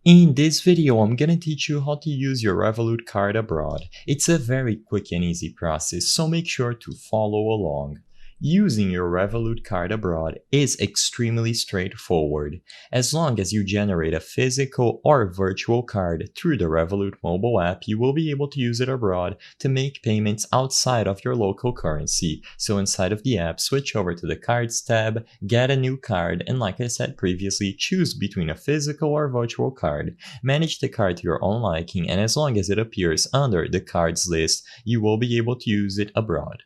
In this video, I'm gonna teach you how to use your Revolut card abroad. It's a very quick and easy process, so make sure to follow along. Using your Revolut card abroad is extremely straightforward. As long as you generate a physical or virtual card through the Revolut mobile app, you will be able to use it abroad to make payments outside of your local currency. So inside of the app, switch over to the Cards tab, get a new card, and like I said previously, choose between a physical or virtual card. Manage the card to your own liking, and as long as it appears under the cards list, you will be able to use it abroad.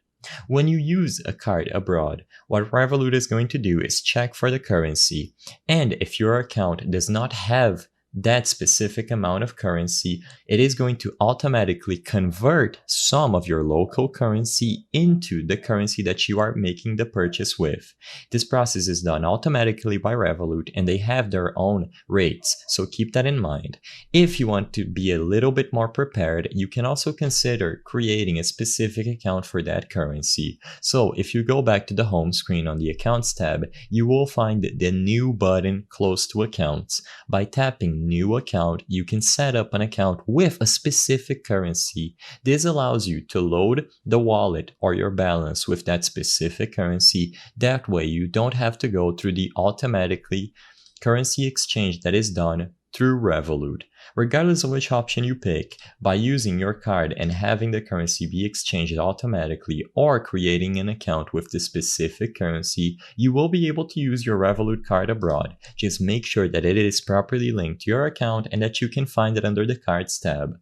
When you use a card abroad, what Revolut is going to do is check for the currency, and if your account does not have that specific amount of currency, it is going to automatically convert some of your local currency into the currency that you are making the purchase with. This process is done automatically by Revolut, and they have their own rates, so keep that in mind. If you want to be a little bit more prepared, you can also consider creating a specific account for that currency. So if you go back to the home screen on the Accounts tab, you will find the New button close to Accounts. By tapping New Account, you can set up an account with a specific currency. This allows you to load the wallet or your balance with that specific currency. That way you don't have to go through the automatically currency exchange that is done through Revolut. Regardless of which option you pick, by using your card and having the currency be exchanged automatically or creating an account with the specific currency, you will be able to use your Revolut card abroad. Just make sure that it is properly linked to your account and that you can find it under the Cards tab.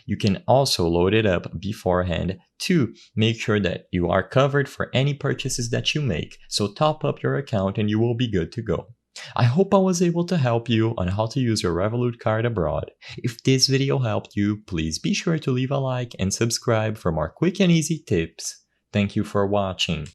You can also load it up beforehand to make sure that you are covered for any purchases that you make. So top up your account and you will be good to go. I hope I was able to help you on how to use your Revolut card abroad. If this video helped you, please be sure to leave a like and subscribe for more quick and easy tips. Thank you for watching.